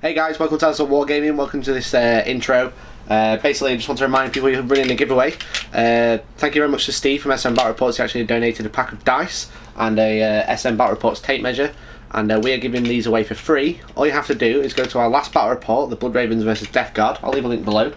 Hey guys, welcome to Wargaming, welcome to this intro. Basically, I just want to remind people you're running a giveaway. Thank you very much to Steve from SM Battle Reports. He actually donated a pack of dice and a SM Battle Reports tape measure, and we are giving these away for free. All you have to do is go to our last battle report, the Blood Ravens versus Death Guard. I'll leave a link below.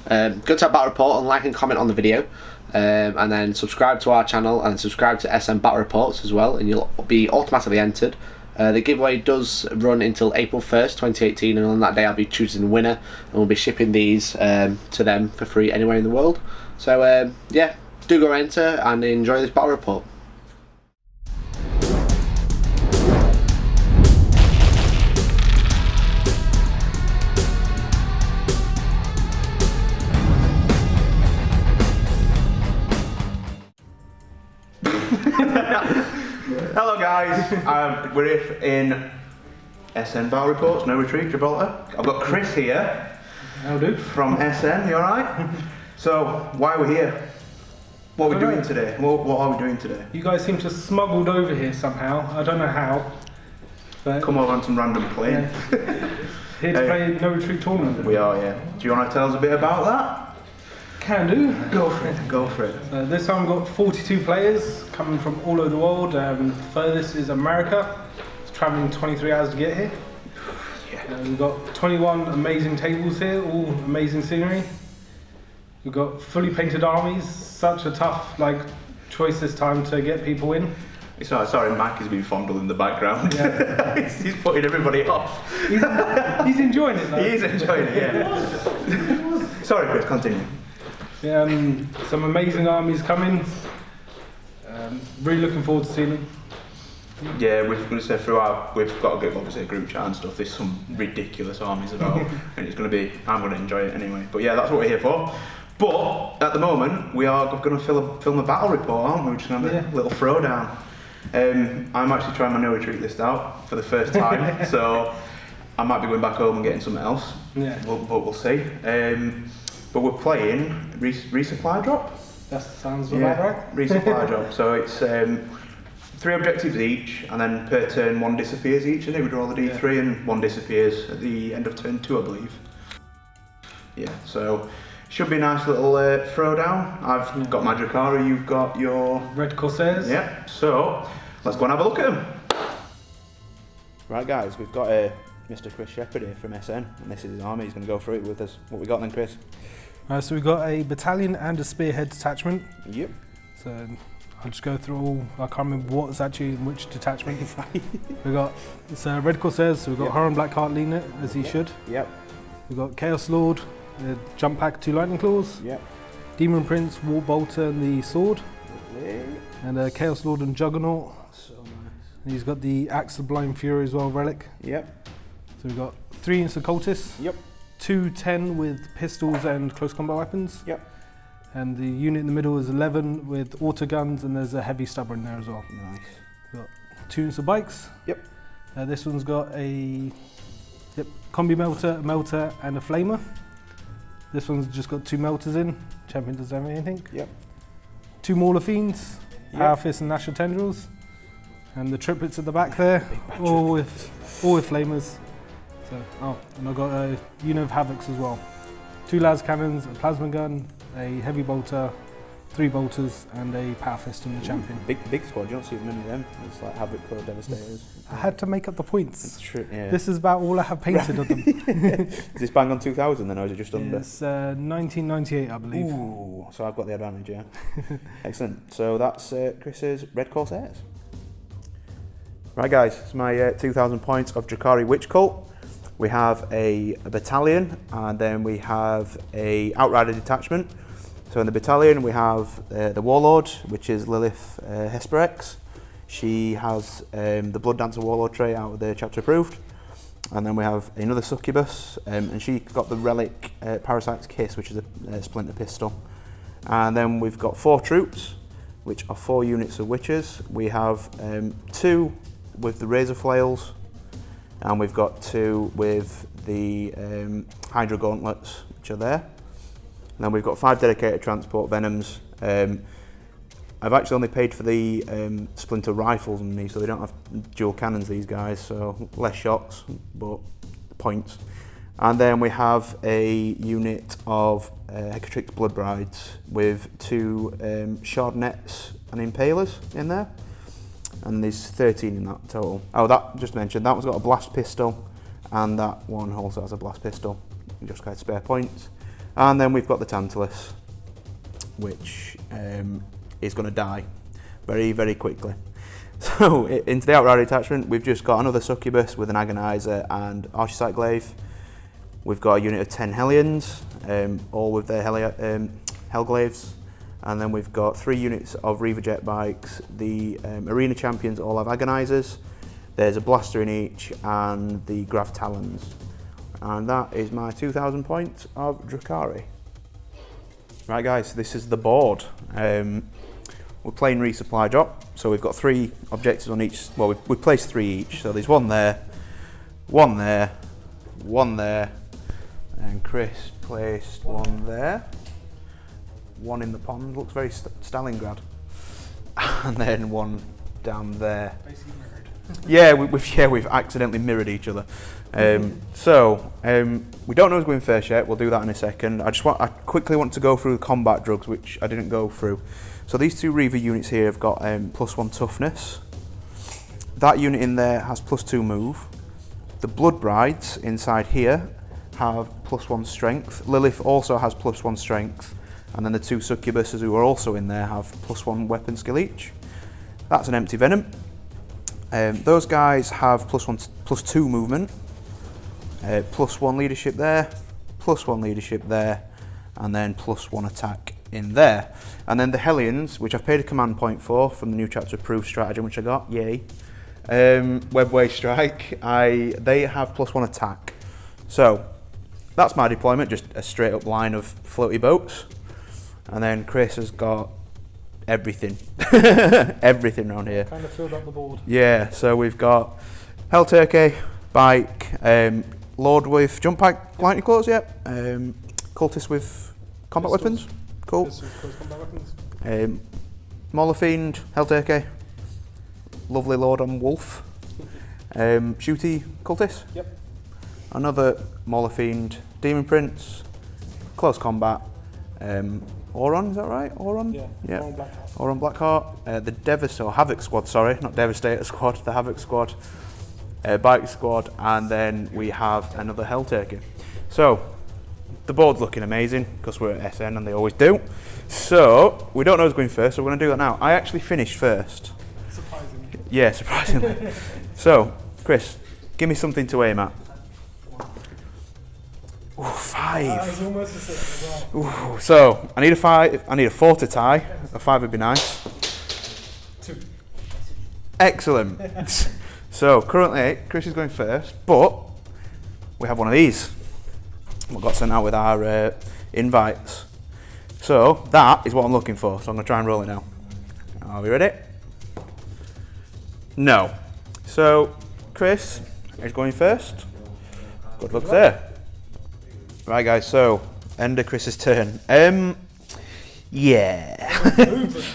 Go to our battle report and like and comment on the video, and then subscribe to our channel and subscribe to SM Battle Reports as well, and you'll be automatically entered. The giveaway does run until April 1st, 2018, and on that day I'll be choosing the winner, and we'll be shipping these to them for free anywhere in the world. So yeah, do go enter and enjoy this battle report. Hello guys, we're here in SN Battle Reports, No Retreat, Gibraltar. I've got Chris here. How do? From SN, you alright? So, why are we here? What are we doing today? What are we doing today? You guys seem to have smuggled over here somehow. I don't know how. But Come over on some random plane. yeah. Here to play No Retreat tournament. We are, yeah. Do you want to tell us a bit about that? Can do. Go for it, go for it. This time we've got 42 players coming from all over the world. Furthest is America. It's travelling 23 hours to get here. Yeah. We've got 21 amazing tables here, all amazing scenery. We've got fully painted armies. Such a tough choice this time to get people in. Sorry, Mike has been fondled in the background. Yeah. He's putting everybody off. He's enjoying it though. He is enjoying it, yeah. Sorry Chris, continue. Some amazing armies coming. Really looking forward to seeing them. Yeah, we've got to give obviously a group chat and stuff. There's some ridiculous armies about, and I'm going to enjoy it anyway. But yeah, that's what we're here for. But at the moment, we are going to film a battle report, aren't we? We're just going to have a little throwdown. I'm actually trying my No Retreat list out for the first time, so I might be going back home and getting something else. Yeah. But we'll see. But we're playing resupply drop. That sounds about right. Resupply drop. So it's 3 objectives each, and then per turn 1 disappears each, and then we draw the D3 and 1 disappears at the end of turn 2, I believe. Yeah, so should be a nice little throwdown. I've got my Drukhari, you've got your Red Corsairs. Yeah, so let's go and have a look at them. Right guys, we've got Mr. Chris Shepherd here from SN, and this is his army. He's going to go through it with us. What we got then, Chris? So we've got a battalion and a spearhead detachment. Yep. So I'll just go through all. I can't remember what's actually in which detachment. We've got Red Corsairs, so we've got Horan Blackheart leading it, as he should. Yep. We've got Chaos Lord, Jump Pack, 2 Lightning Claws. Yep. Demon Prince, War Bolter and the Sword. Lovely. And Chaos Lord and Juggernaut. So nice. And he's got the Axe of Blind Fury as well, relic. Yep. So we've got 3 Instant Cultists. Yep. 2 10 with pistols and close combat weapons. Yep. And the unit in the middle is 11 with auto guns, and there's a heavy stubber in there as well. Nice. We've got 2 Instant Bikes. Yep. This one's got a combi melter, a melter, and a flamer. This one's just got 2 melters in. Champion doesn't have anything. Yep. 2 Mauler Fiends, Power Fist and National Tendrils, and the triplets at the back there, all with flamers. So, and I've got a unit of Havocs as well. 2 las cannons, a plasma gun, a heavy bolter, 3 bolters, and a Power Fist in the champion. Big squad. You don't see many of them. It's like Havoc or Devastators. I had to make up the points. It's true. Yeah. This is about all I have painted of them. Is this bang on 2000 then, or is it just under? It's 1998, I believe. Ooh, so I've got the advantage, yeah. Excellent. So that's Chris's Red Corsairs. Right, guys, it's my 2,000 points of Drukhari Witch Cult. We have a battalion, and then we have a Outrider detachment. So in the battalion we have the Warlord, which is Lilith Hesperex. She has the Blood Dancer Warlord trait out of the chapter approved. And then we have another Succubus, and she got the relic Parasite's Kiss, which is a splinter pistol. And then we've got 4 troops, which are 4 units of witches. We have 2 with the Razor Flails, and we've got 2 with the Hydra Gauntlets, which are there. And then we've got 5 dedicated transport Venoms. I've actually only paid for the splinter rifles on me, so they don't have dual cannons, these guys, so less shots, but points. And then we have a unit of Hecatrix Blood Brides with 2 Shard Nets and Impalers in there. And there's 13 in that total. Oh, that just mentioned, that one's got a blast pistol, and that one also has a blast pistol. You just get spare points. And then we've got the Tantalus, which is going to die very, very quickly. So into the Outrider attachment, we've just got another Succubus with an Agonizer and Archetype Glaive. We've got a unit of 10 Hellions, all with their Hellglaives. And then we've got 3 units of Reaver Jet Bikes. The Arena Champions all have Agonizers. There's a Blaster in each, and the Grav Talons. And that is my 2,000 points of Drukhari. Right guys, this is the board. We're playing resupply drop, so we've got 3 objectives on each. Well, we placed 3 each, so there's one there, one there, one there, and Chris placed one there. One in the pond, looks very Stalingrad. And then one down there. Basically mirrored. Yeah, we've accidentally mirrored each other. We don't know who's going first yet. We'll do that in a second. I quickly want to go through the combat drugs, which I didn't go through. So these 2 Reaver units here have got +1 toughness. That unit in there has +2 move. The Blood Brides inside here have +1 strength. Lilith also has +1 strength. And then the 2 Succubuses who are also in there have +1 weapon skill each. That's an empty venom. Those guys have +2 movement, +1 leadership there, +1 leadership there, and then +1 attack in there. And then the Hellions, which I've paid a command point for from the new chapter approved stratagem, which I got, yay. Webway Strike, they have +1 attack. So that's my deployment, just a straight up line of floaty boats. And then Chris has got everything, everything around here. Kind of filled up the board. Yeah, so we've got Hell Turkey, Bike, Lord with jump pack, lightning claws, yep. Cultist with combat Pistols. weapons, cool. Pistols, close combat weapons. Mauler Fiend, Hell Turkey, Lovely Lord on Wolf, Shooty Cultist. Yep. Another Mauler Fiend, Demon Prince, close combat. Oron, is that right? Oron? Yeah. Blackheart. Oron Blackheart. The Devastator, Havoc Squad, sorry, not Devastator Squad, the Havoc Squad. Bike Squad, and then we have another Hell Turkey. So, the board's looking amazing, because we're at SN and they always do. So, we don't know who's going first, so we're going to do that now. I actually finished first. Surprisingly. Yeah, surprisingly. So, Chris, give me something to aim at. Ooh, 5. It's almost a 6 as well. Ooh, so, I need a 5. I need a 4 to tie. A 5 would be nice. 2. Excellent. So, currently, Chris is going first, but we have one of these. We got sent out with our invites. So, that is what I'm looking for. So, I'm going to try and roll it now. Are we ready? No. So, Chris is going first. Good luck there. Right guys, so end of Chris's turn. Yeah.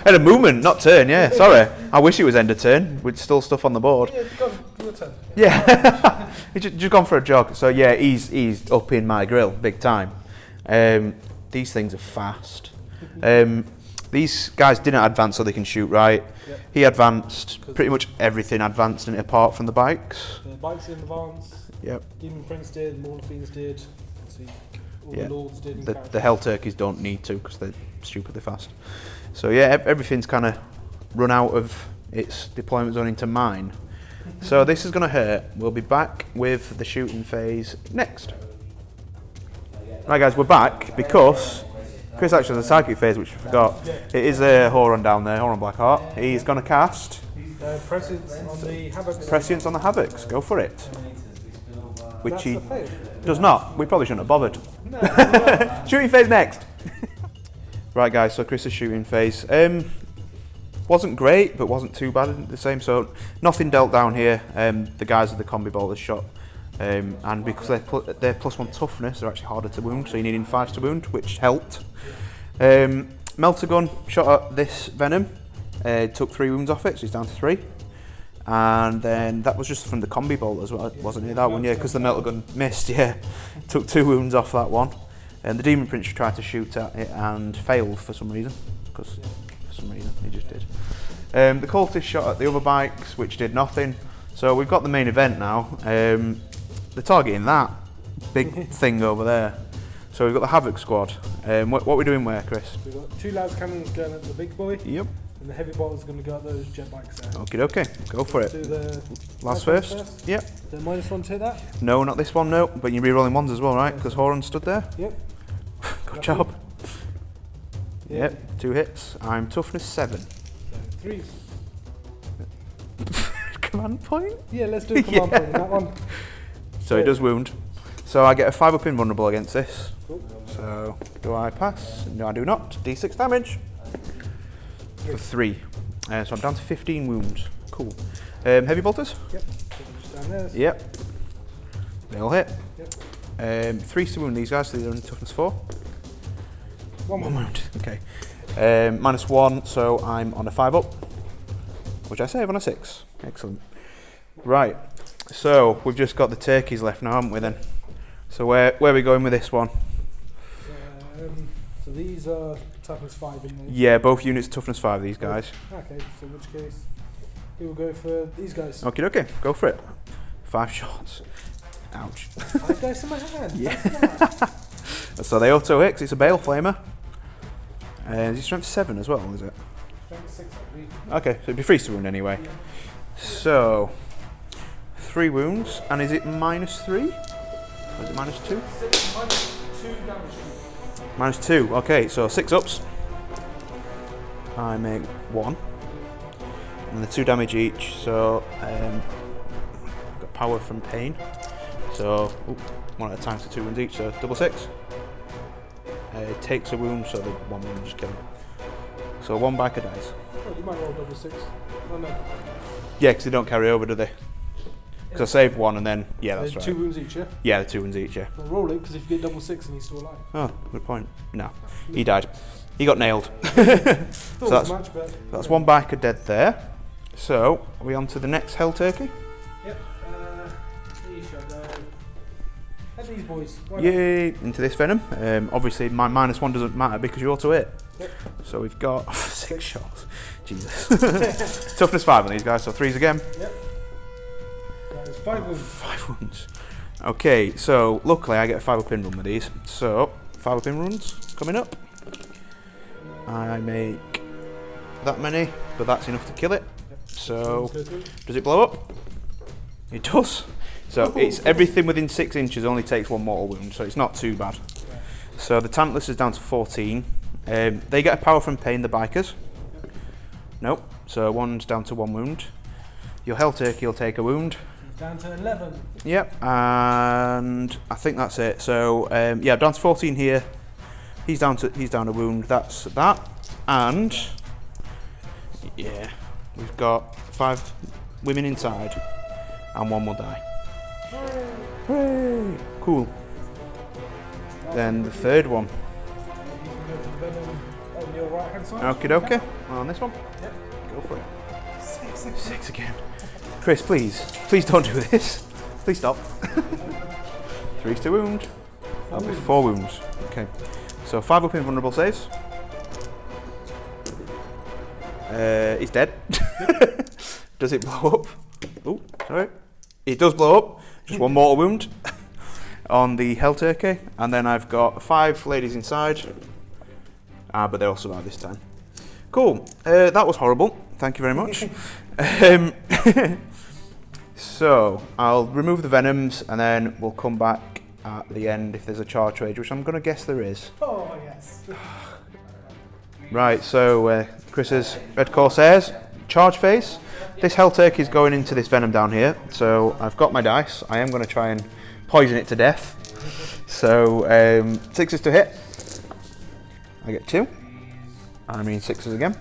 Had a movement, not turn, yeah. Sorry. I wish it was end of turn with still stuff on the board. Yeah, go your turn. Yeah. He's just gone for a jog. So yeah, he's up in my grill, big time. These things are fast. These guys didn't advance so they can shoot right. Yep. He advanced, pretty much everything advanced in it apart from the bikes. The bikes in advance. Yep. Demon Prince did, Mauler Fiends did. All Yeah. the Lords did. And The Hell Turkeys don't need to because they're stupidly fast. So yeah, everything's kind of run out of its deployment zone into mine. So this is going to hurt. We'll be back with the shooting phase next. Right guys, we're back because Chris actually has a psychic phase, which we forgot. It is a Horon down there, Horon Blackheart. He's going to cast Prescience on the Havocs. Prescience on the Havocs. Go for it. Which That's he a fail. does not. We probably shouldn't have bothered. No. Shooting phase next. Right guys, so Chris's shooting phase. Wasn't great, but wasn't too bad at the same. So nothing dealt down here. The guys with the combi bolters shot. And because they're +1 toughness, they're actually harder to wound, so you're needing 5s to wound, which helped. Melter gun shot at this venom, took 3 wounds off it, so he's down to 3. And then that was just from the combi bolt as well, wasn't it? That one, yeah, because the melter gun missed, yeah. Took 2 wounds off that one. And the Demon Prince tried to shoot at it and failed for some reason. Because for some reason, he just did. The cultist shot at the other bikes, which did nothing. So we've got the main event now. They're targeting that big thing over there. So we've got the Havoc squad. What are we doing where, Chris? We've got 2 las cannons going at the big boy. Yep. And the heavy bolt's going to go at those jet bikes there. Okay, okay, go for it. Do the Last first? Yep. The -1 to hit that? No, not this one, no. But you're re-rolling ones as well, right? Because Horan stood there. Yep. Good job. Yep, 2 hits. I'm toughness 7. So 3. Command point? Yeah, let's do a command point on that one. So it does wound. So I get a 5 up invulnerable against this. Cool. So do I pass? No, I do not. D6 damage. For 3. So I'm down to 15 wounds. Cool. Heavy bolters? Yep. Just down there. Yep. They all hit. Yep. 3 to wound these guys, so they're only toughness 4. 1 wound. Okay. -1, so I'm on a 5 up. Which I save on a 6. Excellent. Right. So we've just got the turkeys left now, haven't we then? So where are we going with this one? So these are toughness 5 in there. Yeah, both units toughness 5, these guys. Okay, so in which case, we will go for these guys. Okay, okay, go for it. 5 shots. Ouch. 5 dice in my hand. Yeah. So they auto hit, 'cause it's a Bale Flamer. Is he strength 7 as well, is it? Strength 6, I believe. Okay, so it'd be freeze to wound anyway. Yeah. So 3 wounds, and is it -3? Or is it -2? -2 damage. -2, okay, so 6 ups. I make 1. And the 2 damage each, so I've got power from pain. So, 1 at a time, so 2 wounds each, so double 6. It takes a wound, so the 1 wound just kill him. So 1 biker dies. Oh, you might roll double 6. Oh no. Yeah, because they don't carry over, do they? Because I saved 1 and then, yeah, that's right. 2 wounds each, yeah? Yeah, the 2 wounds each, yeah. Well, roll it, because if you get double 6 and he's still alive. Oh, good point. No, he died. He got nailed. So that's 1 biker dead there. So, are we on to the next Hell Turkey? Yep. These shall go. And these boys. Yay! Into this Venom. Obviously, my -1 doesn't matter because you auto hit. Yep. So we've got 6 shots. Jesus. Toughness 5 on these guys, so 3s again. Yep. There's 5 wounds. 5 wounds. Okay, so luckily I get a 5 up in run with these. So, 5 up in runs coming up. I make that many, but that's enough to kill it. Yep. So, does it blow up? It does. So it's everything within 6 inches only takes 1 mortal wound, so it's not too bad. Yeah. So the Tantalus is down to 14. They get a power from pain, the bikers. Yep. Nope. So 1's down to 1 wound. Your Hell Turkey will take a wound. He's down to 11. Yep. And I think that's it. So yeah, down to 14 here. He's down a wound. That's that. And yeah, we've got 5 women inside, and 1 will die. Hooray! Cool. Then the 3rd one. You can go for the venom on your right hand side. Okie dokie. On this one? Yep. Go for it. 6 again. Chris, please don't do this. Please stop. 3's to wound. That'll be 4 wounds. Okay. So 5 up invulnerable saves. He's dead. Does it blow up? Oh, sorry. It does blow up. Just 1 mortal wound on the Hell Turkey. And then I've got 5 ladies inside. But they all survived this time. Cool. That was horrible. Thank you very much. So, I'll remove the Venoms and then we'll come back at the end if there's a charge rage, which I'm going to guess there is. Oh, yes. Right, so Chris's Red Corsairs, charge phase. This Hell Turkey is going into this Venom down here, so I've got my dice. I am going to try and poison it to death. So 6s to hit. I get 2. I mean 6s again.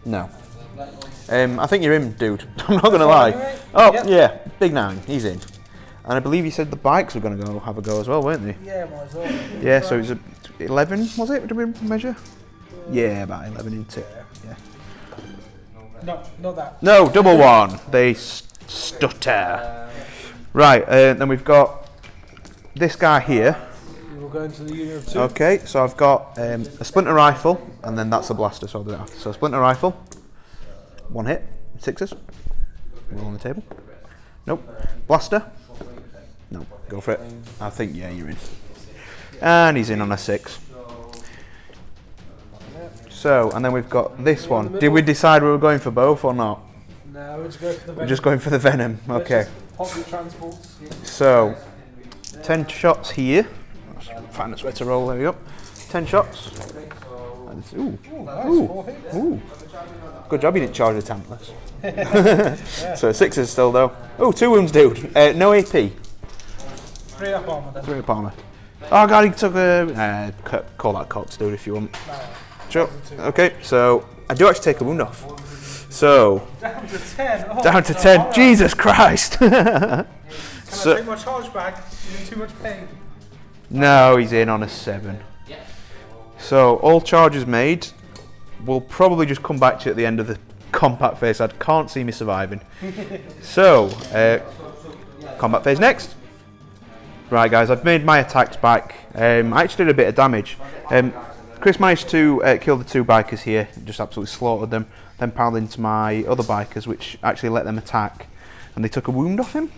No. I think you're in, dude. I'm not going to lie. Oh, yeah, big 9. He's in. And I believe you said the bikes were going to go have a go as well, weren't they? Yeah, might as well. Yeah, so it was 11, was it? Did we measure? Yeah, about 11 into it. Yeah. No, not that. No, double one. They stutter. Right, then we've got this guy here. We'll go into the unit of 2. Okay, so I've got a splinter rifle, and then that's a blaster, so I'll do that after. So splinter rifle, 1 hit, 6s. Roll on the table. Nope. Blaster. No, go for it. I think, yeah, you're in. And he's in on a 6. So, and then we've got this one. Did we decide we were going for both or not? No, we're just going for the venom. We're just going for the venom. Okay. Public transports. So, 10 shots here. Find a way to roll. There we go. 10 shots. Ooh. Ooh. Ooh. Good job you didn't charge the tankless. So 6s still though. Oh, 2 wounds, dude. No AP. 3 up armor then. 3 up armor. Oh god, he took a. Call that Cox, dude, if you want. No. Sure. Okay, so I do actually take a wound off. So. Down to 10. Oh, Down to 10. Right. Jesus Christ. Can I take my charge back? You're in too much pain. No, he's in on a 7. So all charges made. We'll probably just come back to you at the end of the combat phase. I can't see me surviving. So, combat phase next. Right, guys, I've made my attacks back. I actually did a bit of damage. Chris managed to kill the 2 bikers here, just absolutely slaughtered them. Then piled into my other bikers, which actually let them attack. And they took a wound off him,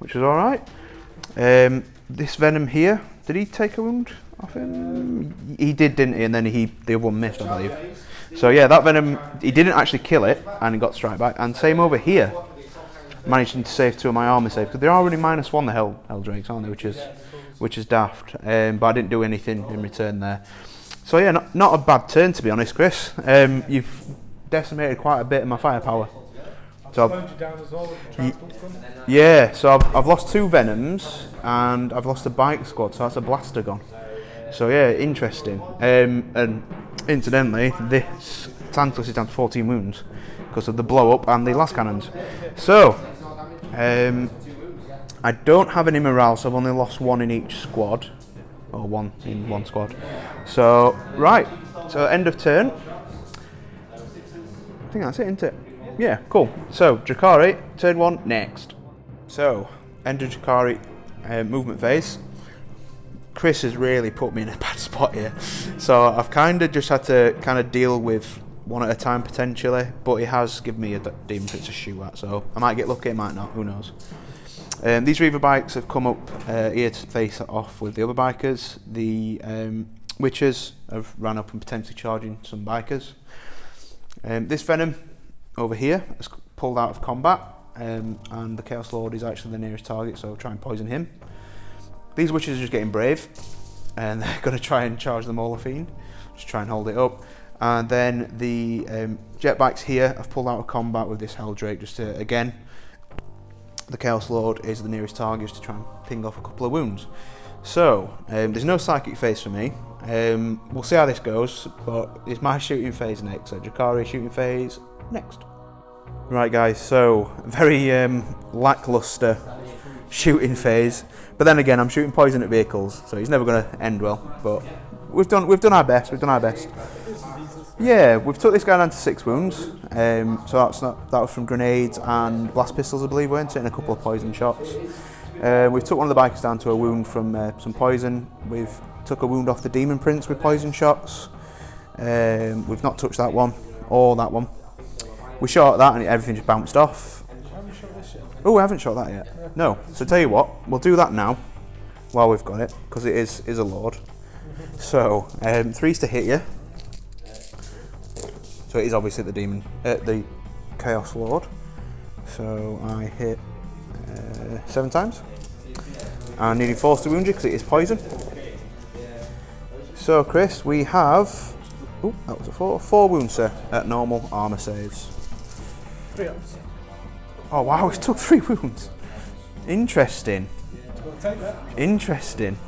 which was alright. This venom here, did he take a wound off him? He did, didn't he? And then the other one missed, I believe. So yeah, that venom, he didn't actually kill it, and he got strike back. And same over here, managing to save 2 of my armor saves, because they're already -1, the Hell Drakes, aren't they? Which is daft. But I didn't do anything in return there. So yeah, not a bad turn, to be honest, Chris. You've decimated quite a bit of my firepower. So Slowed you down as well with the transport's gone. yeah, so I've lost 2 venoms and I've lost a bike squad, so that's a blaster gone. So yeah, interesting. And incidentally, this Tantalus is down to 14 wounds because of the blow up and the last cannons. So I don't have any morale, so I've only lost 1 in each squad, or 1 in 1 squad. So right, so end of turn. I think that's it, isn't it? Yeah, cool. So, Drukhari, turn 1, next. So, end of Drukhari movement phase. Chris has really put me in a bad spot here. So, I've kind of just had to deal with 1 at a time potentially, but he has given me a demon pit to shoot at, so I might get lucky, I might not, who knows. These Reaver bikes have come up here to face off with the other bikers. The Witches have ran up and potentially charging some bikers. This Venom over here is pulled out of combat, and the Chaos Lord is actually the nearest target, so try and poison him. These Witches are just getting brave, and they're going to try and charge the Mauler-Fiend, just try and hold it up. And then the jet bikes here have pulled out of combat with this Helldrake, just to, again, the Chaos Lord is the nearest target, just to try and ping off a couple of wounds. So, there's no psychic phase for me. We'll see how this goes, but it's my shooting phase next, so Drukhari shooting phase next. Right guys, so very lackluster shooting phase, but then again I'm shooting poison at vehicles, so it's never going to end well, but we've done our best, Yeah, we've took this guy down to 6 wounds, so that was from grenades and blast pistols, I believe, weren't it, and a couple of poison shots. We've took one of the bikers down to a wound from some poison. We've took a wound off the Demon Prince with poison shots. We've not touched that one or that one. We shot at that and everything just bounced off. Oh, we haven't shot that yet. No. So tell you what, we'll do that now while we've got it, because it is a lord. So 3's to hit you. So it is obviously the Chaos Lord. So I hit 7 times. And needing 4 to wound you because it is poison. So Chris, we have, oh, that was a 4 wounds, sir, at normal armour saves. 3 ups. Oh wow, he took 3 wounds. Interesting. Take that. Interesting.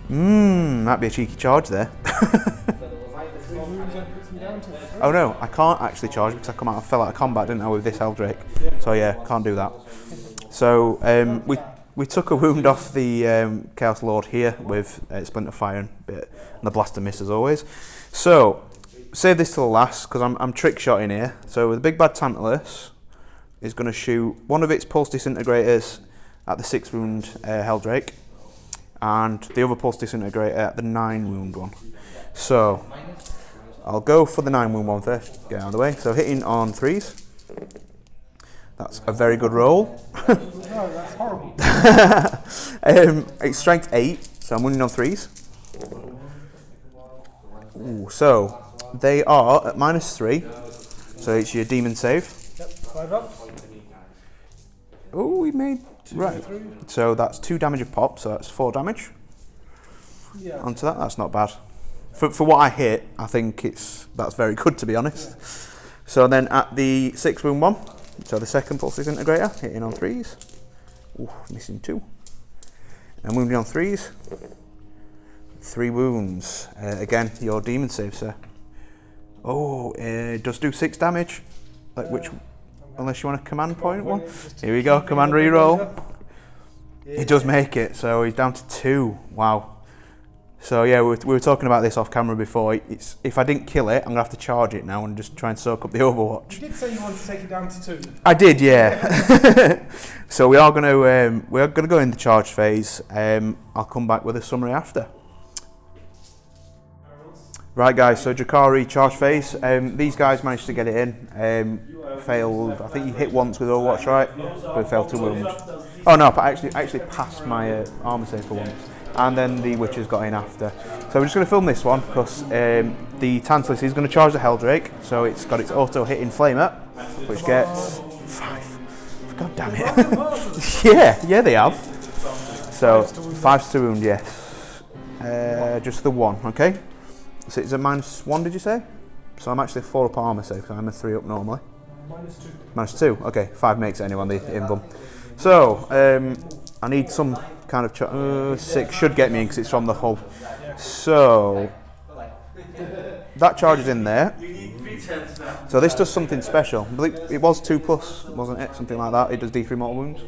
That'd be a cheeky charge there. Oh no, I can't actually charge because I fell out of combat, didn't I, with this Eldrake. So yeah, can't do that. So we took a wound off the Chaos Lord here with Splinter Fire and the Blaster Miss as always. So save this till the last because I'm trick shotting here. So the big bad Tantalus is going to shoot one of its pulse disintegrators at the 6 wound Helldrake, and the other pulse disintegrator at the 9 wound one. So I'll go for the 9 wound one first, get out of the way. So hitting on 3s. That's a very good roll. No, that's horrible. It's strength 8, so I'm winning on 3s. Ooh, so they are at -3, so it's your demon save. Yep, 5 up. Oh, we made right. So that's 2 damage a pop, so that's 4 damage. Yeah. Onto that, that's not bad. For what I hit, I think that's very good, to be honest. So then at the 6 wound one, so the second pulse disintegrator, hitting on 3s. Ooh, missing 2. And wounding on 3s. 3 wounds. Again, your demon save, sir. Oh, it does do 6 damage. Like which, unless you want a command point one. Here we go, command reroll. He does make it, so he's down to 2. Wow. So yeah, we were talking about this off camera before. If I didn't kill it, I'm gonna have to charge it now and just try and soak up the Overwatch. You did say you wanted to take it down to 2. I did, yeah. So we are gonna go in the charge phase. I'll come back with a summary after. Right, guys. So Drukhari charge phase. These guys managed to get it in. Failed. I think you hit once with Overwatch, right? But failed to wound. Oh no, but I actually passed my armor save for once. And then the Witches got in after. So we're just going to film this one because the Tantalus is going to charge the Helldrake. So it's got its auto hitting flamer, which gets 5. God damn it. yeah, they have. So 5 to wound, yes. Just the 1, okay? So it's a -1, did you say? So I'm actually 4 up armor save, so I'm a 3 up normally. -2. -2, okay. 5 makes it anyway, the invuln. So, I need some kind of 6 should get me in because it's from the hull. So that charge is in there. So this does something special. I believe it was 2+, wasn't it? Something like that. It does D3 mortal wounds.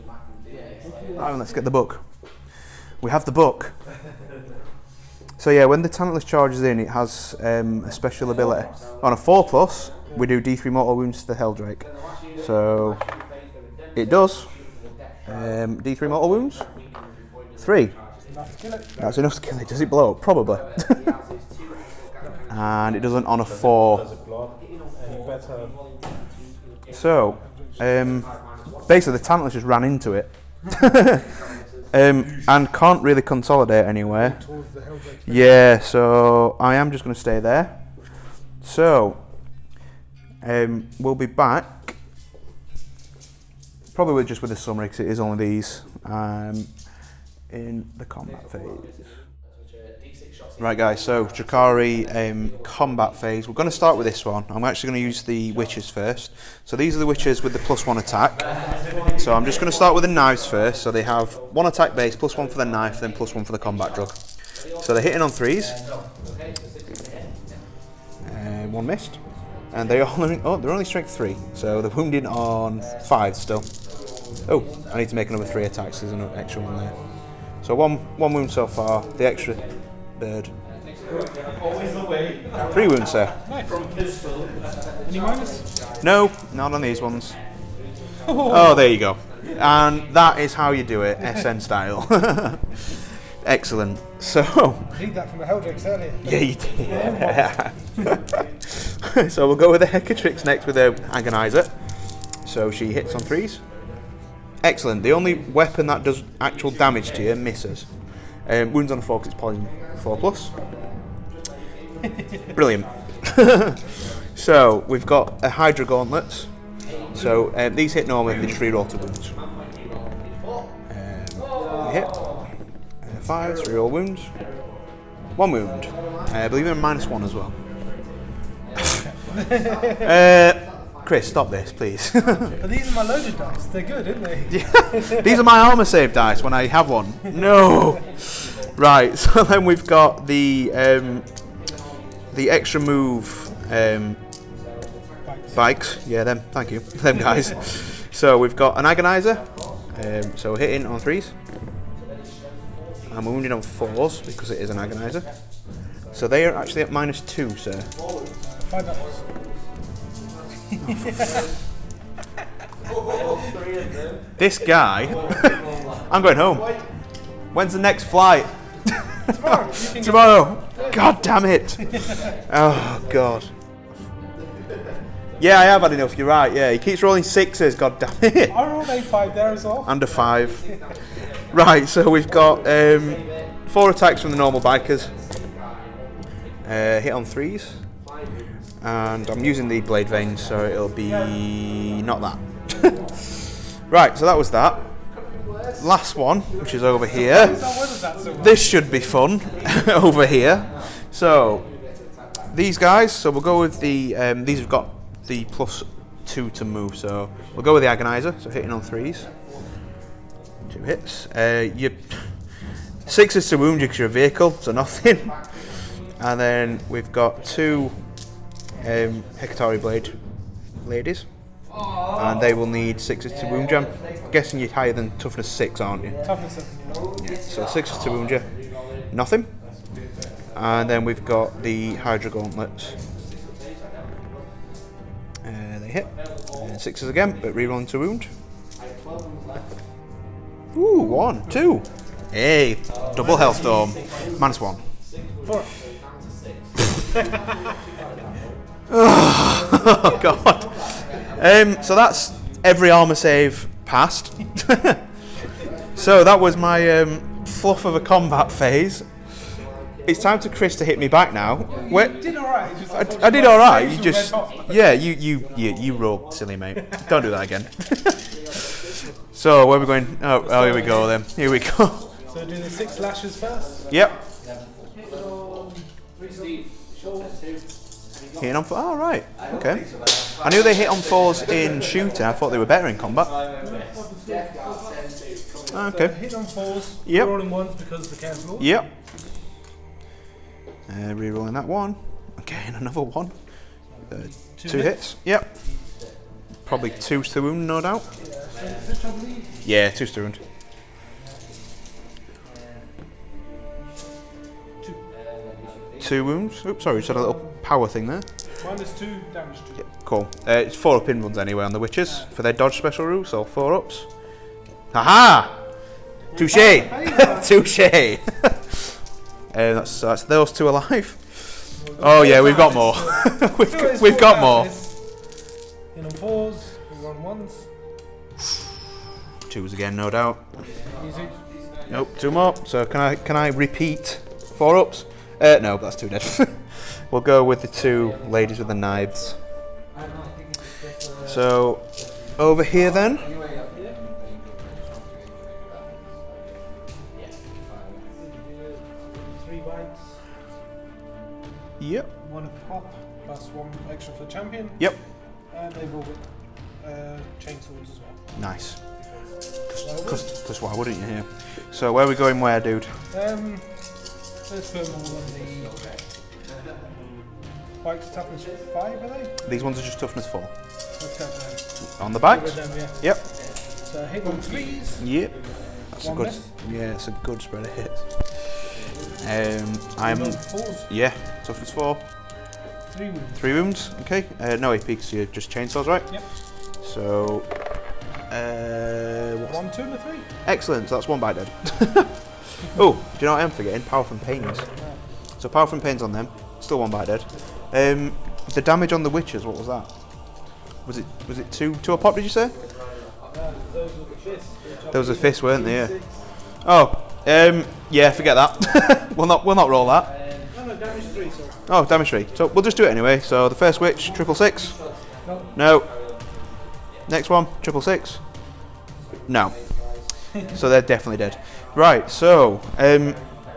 Right, let's get the book. We have the book. So yeah, when the Tantalus charges in, it has a special ability. On a 4+, we do D3 mortal wounds to the Helldrake. So it does D3 mortal wounds. 3. That's enough to kill it. Does it blow up? Probably. And it doesn't on a 4. So, basically the Tantalus just ran into it. And can't really consolidate anywhere. Yeah, so I am just going to stay there. So, we'll be back. Probably just with a summary because it is only these. In the combat phase. Right guys, so Drukhari combat phase. We're going to start with this one. I'm actually going to use the Witches first. So these are the Witches with the +1 attack. So I'm just going to start with the knives first. So they have 1 attack base, +1 for the knife, then +1 for the combat drug. So they're hitting on 3s. 1 missed. And they're only strength 3. So they're wounding on 5 still. Oh, I need to make another 3 attacks. There's an extra one there. So one wound so far, the extra bird. 3 wounds, sir. Nice. Any minus? No, not on these ones. Oh, there you go. And that is how you do it, SN style. Excellent. So. I need that from the Helldrake earlier. Yeah, you did. So we'll go with the Hecatrix next with her Agonizer. So she hits on 3s. Excellent. The only weapon that does actual damage to you misses. Wounds on a 4 because it's poison 4+. Brilliant. So we've got a Hydra Gauntlets. So these hit normally, they just reroll to wounds. They hit. 5, 3 reroll wounds. 1 wound. I believe they're -1 as well. Chris, stop this, please. But these are my loaded dice. They're good, aren't they? Yeah. These are my armor save dice when I have one. No. Right. So then we've got the extra move bikes. Yeah, them. Thank you, them guys. So we've got an Agonizer. So hitting on 3s. I'm wounding on 4s because it is an Agonizer. So they are actually at -2, sir. $5. This guy. I'm going home. When's the next flight? Tomorrow. Tomorrow. God damn it. Oh God. Yeah, I have had enough. You're right. Yeah, he keeps rolling sixes. God damn it. I rolled a 5 there as well. Under 5. Right. So we've got 4 attacks from the normal bikers. Hit on 3s. And I'm using the blade veins, so it'll be not that. Right, so that was that. Last one, which is over here. This should be fun over here. So these guys. So we'll go with the. These have got the +2 to move. So we'll go with the agonizer. So hitting on 3s. 2 hits. You 6s to wound you because you're a vehicle, so nothing. And then we've got 2 Hecatari blade ladies, and they will need 6s to wound you. I'm guessing you're higher than toughness 6, aren't you? Toughness 7. Yeah, so 6s to wound you, nothing. And then we've got the Hydra gauntlets. They hit. And 6s again, but rerolling to wound. Ooh, 1, 2. Hey, double Hellstorm. -1. 4. Oh God. So that's every armor save passed. So that was my fluff of a combat phase. It's time to Chris to hit me back now. You did alright. I did alright. You just you rolled silly, mate. Don't do that again. So where are we going? Oh, here we go then. Here we go. So do the 6 lashes first. Yep. Hitting on 4. Oh, right. Okay. I knew they hit on 4s in shooter. I thought they were better in combat. Okay. Hit on 4s. Yep. Rolling 1s because of the cancel. Yep. Rerolling that 1. Again, another 1. 2 hits. Yep. Probably 2s to wound, no doubt. Yeah, 2s to wound. 2 wounds. Oops, sorry, just had a little power thing there. -2 damage. Yeah, cool. It's 4 up in ones anyway on the witches for their dodge special rule, so 4 ups. Haha! Touche! Touche! That's those 2 alive. Oh yeah, we've got more. we've got more. In on 4s, we're on 1s. 2s again, no doubt. Easy. Nope, 2 more. So can I repeat 4 ups? No, that's too dead. We'll go with the 2 ladies with the knives. So over here then. 3 bites. Yep. 1 a pop, plus 1 extra for champion. Yep. And they will chainswords as well. Nice. Because why wouldn't you here? So where are we going where, dude? Let's put them all on the bikes toughness 5, are they? These ones are just toughness 4. Let's go for them. On the bikes? Them, yeah. Yep. So hit on 3s. Yep. That's a 1 good. miss. Yeah, it's a good spread of hits. I'm on 4s. Yeah, toughness 4. 3 wounds. 3 wounds. Okay. No AP because you're just chainsaws, right? Yep. So. 1, 2, and a 3. Excellent. So that's 1 bite dead. Oh, do you know what I'm forgetting? Power from pains. So power from pains on them. Still 1 bite dead. The damage on the witches. What was that? Was it 2 a pop? Did you say? Those were the fists. There was a fist, weren't there? Yeah. Oh, yeah. Forget that. we'll not roll that. No, damage 3, sorry. Oh, damage 3. So we'll just do it anyway. So the first witch, 666. No. Next one, 666. No. So they're definitely dead. Right. So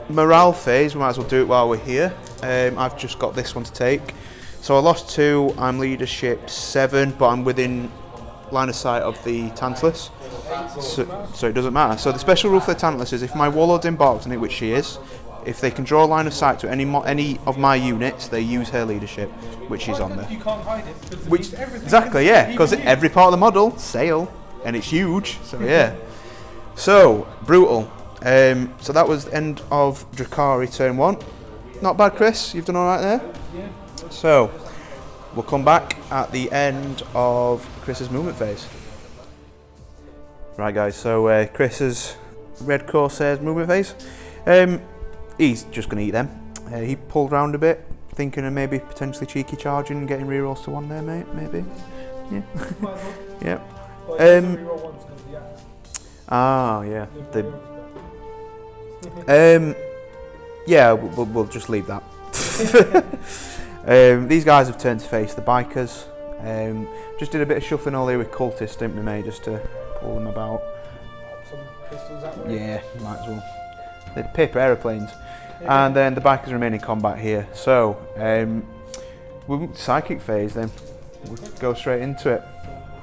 morale phase. We might as well do it while we're here. I've just got this one to take. So I lost 2. I'm leadership 7, but I'm within line of sight of the Tantalus. So it doesn't matter. So the special rule for the Tantalus is if my warlord's embarked on it, which she is, if they can draw a line of sight to any of my units, they use her leadership, which is on there. You can't hide it. Because Which exactly, yeah, because every part of the model sail, and it's huge. So yeah. So brutal. So that was the end of Drukhari turn 1. Not bad, Chris. You've done all right there. Yeah. So we'll come back at the end of Chris's movement phase. Right guys, so Chris's Red Corsairs movement phase. He's just going to eat them. He pulled round a bit, thinking of maybe potentially cheeky charging and getting rerolls to 1 there, mate, maybe. Yeah. Yep. Yeah. Yeah, we'll just leave that. These guys have turned to face the bikers. Just did a bit of shuffling all here with cultists, didn't we, mate, just to pull them about. Some pistols that way. Yeah, might as well. They're paper aeroplanes. Yeah. And then the bikers remain in combat here. So, we'll psychic phase then. We'll go straight into it.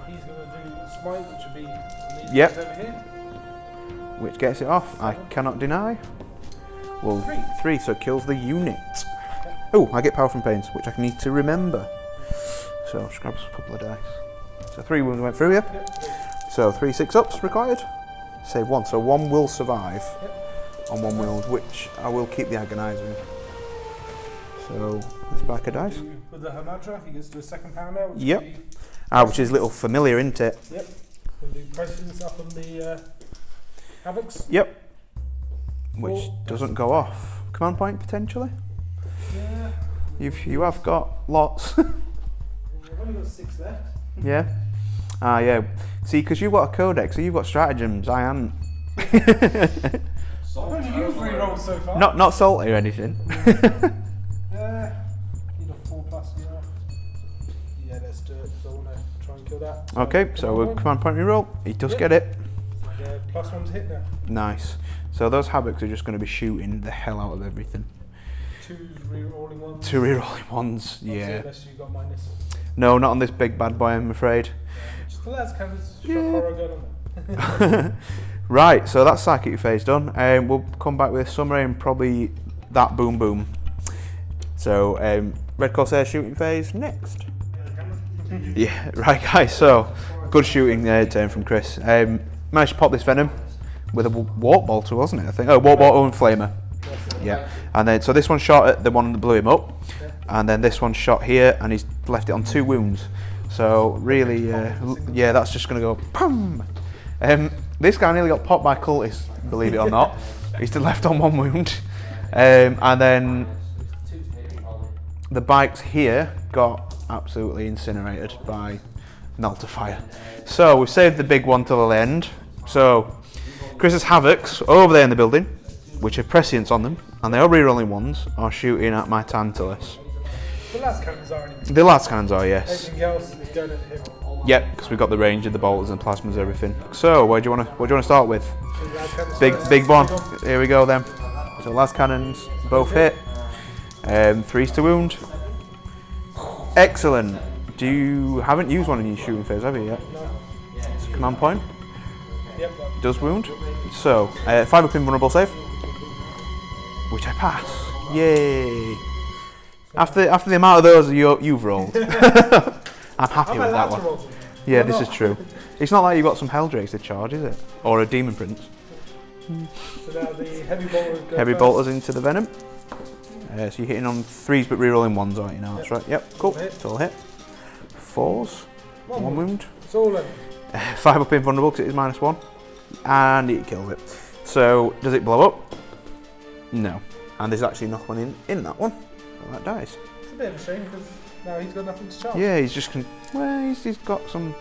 He's going to do smite, which would be yep. over here. Which gets it off, I cannot deny. Well, 3, so it kills the unit. Oh, I get power from pains, which I need to remember. So, just grab a couple of dice. So 3 wounds went through here. Yep. So 3 6-ups required. Save 1, so 1 will survive on 1 wound, which I will keep the agonizer in. So, let's back a dice. With the Hamadra, he gets to a 2nd pounder. Which is a little familiar, isn't it? Yep. We'll do presence up on the Havocs. Yep. Which doesn't go off. Command point, potentially? Yeah. You have got lots. We've only got 6 left. Yeah. Yeah. See, because you've got a codex, so you've got stratagems. I haven't. What have you re-rolled so far? Not salty or anything. Need a 4+, yeah, let's do it. So I want to try and kill that. Okay, so we'll command point reroll. He does get it. +1's hit now. Nice. So those havocs are just going to be shooting the hell out of everything. 2 re-rolling ones. 2 re-rolling ones, yeah. Unless you got minus. No, not on this big bad boy, I'm afraid. Just the lads kind of shot horror gun on them. Right, so that's psychic phase done. We'll come back with a summary and probably that boom boom. So Red Corsair shooting phase next. Yeah, right guys, so good shooting turn from Chris. Managed to pop this venom with a warp bolter, wasn't it? I think. Oh, warp bolter and flamer. Yeah, and then so this one shot at the one that blew him up, and then this one shot here, and he's left it on 2 wounds. So really, yeah, that's just gonna go pum. This guy nearly got popped by cultists, believe it or not. He's still left on 1 wound, and then the bikes here got absolutely incinerated by Nultifier. So we've saved the big one till the end. So Chris's Havocs over there in the building, which have prescience on them, and they are rerolling ones, are shooting at my Tantalus. The last cannons are in. The last cannons are, yes. Everything else is going at him. Yep, because we've got the range of the bolters and plasmas, everything. So what do you want to start with? Big one. Here we go then. So last cannons both hit. 3's to wound. Excellent. Haven't used one in your shooting phase, have you yet? No. It's a command point. Yep. Does wound. So 5 up invulnerable save, which I pass. Yay! After the amount of those you've rolled, I'm happy with that one. Yeah, this is true. It's not like you've got some Helldrakes to charge, is it? Or a Demon Prince. So now the heavy bolters go Heavy first. bolters into the venom. So you're hitting on 3s but rerolling 1s, aren't you now? That's right. Yep, cool. It's all hit. 4s. 1 wound. It's all in. 5 up invulnerable because it is -1. And it kills it. So, does it blow up? No. And there's actually not one in that one. So that dies. It's a bit of a shame because now he's got nothing to charge. Yeah, he's just he's got some.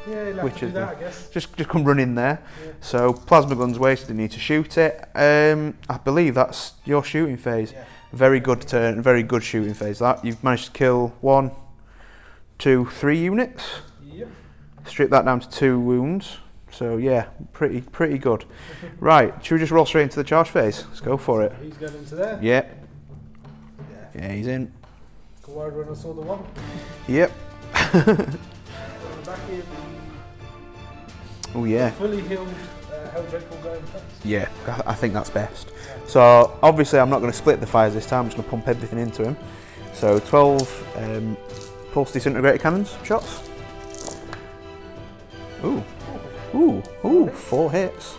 Yeah, he'll have to do that, I guess. Just come run in there. Yeah. So plasma guns wasted. Need to shoot it. I believe that's your shooting phase. Yeah. Very good turn. Very good shooting phase. That you've managed to kill 1, 2, 3 units. Yep. Strip that down to 2 wounds. So yeah, pretty good. Right, should we just roll straight into the charge phase? Let's go for it. He's going into there. Yeah. Yeah, he's in. Go wide when I saw the one. Yep. Back in. Oh yeah. Fully healed Helldrake will go in first. Yeah, I think that's best. So obviously I'm not going to split the fires this time. I'm just going to pump everything into him. So 12 pulse disintegrator cannons shots. Ooh, 4 hits.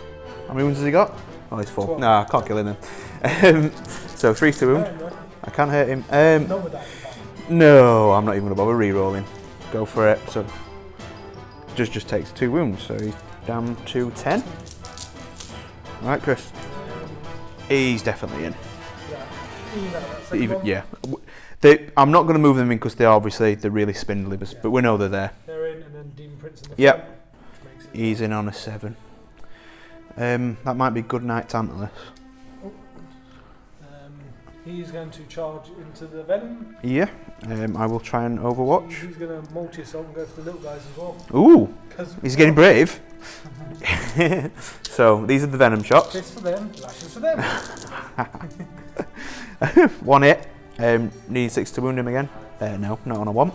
How many wounds has he got? Oh, he's 4. 12. No, I can't kill him then. So 3's to wound. I can't hurt him. No, I'm not even going to bother re-rolling. Go for it. So just takes 2 wounds, so he's down to 10. Right, Chris. He's definitely in. Yeah. I'm not going to move them in because they're really spindly, but we know they're there. They're in, and then Demon Prince in the Yep. front. He's in on a 7. That might be good night Tantalus. He's going to charge into the Venom. Yeah. I will try and overwatch. He's going to multi-assault and go for the little guys as well. Ooh. He's getting brave. So these are the Venom shots. Kiss for them, lashes for them. 1 hit. Need 6 to wound him again. No, not on a 1.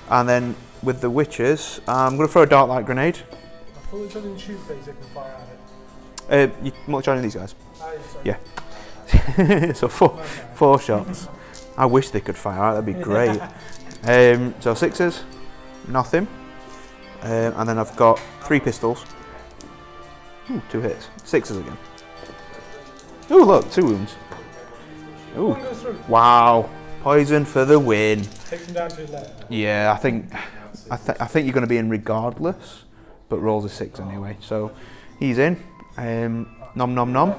And then with the witches, I'm going to throw a dark light grenade. I thought it was only in shoot phase they can fire at it. You multi-charging these guys. Sorry. Yeah. So 4 shots. I wish they could fire out, that'd be great. So 6s, nothing. And then I've got 3 pistols. Ooh, 2 hits. 6s again. Ooh, look, 2 wounds. Ooh, wow. Poison for the win. Takes him down to 11. Yeah, I think you're going to be in regardless, but rolls a 6 anyway. So he's in. Nom nom nom.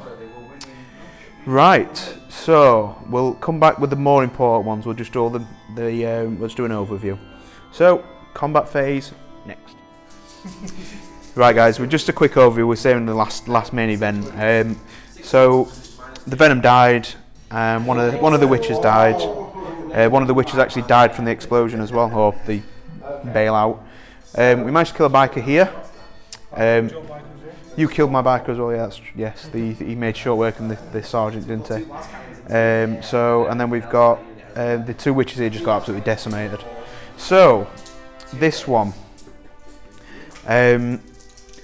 Right, so we'll come back with the more important ones. We'll just do all let's do an overview. So combat phase next. Right, guys, with just a quick overview, we're saving the last main event. So the Venom died. One of the witches died. One of the witches actually died from the explosion as well, or the bailout. We managed to kill a biker here. You killed my biker as well, yeah, yes. He made short work of the sergeant, didn't he? And then we've got the 2 witches here just got absolutely decimated. So, this one. Who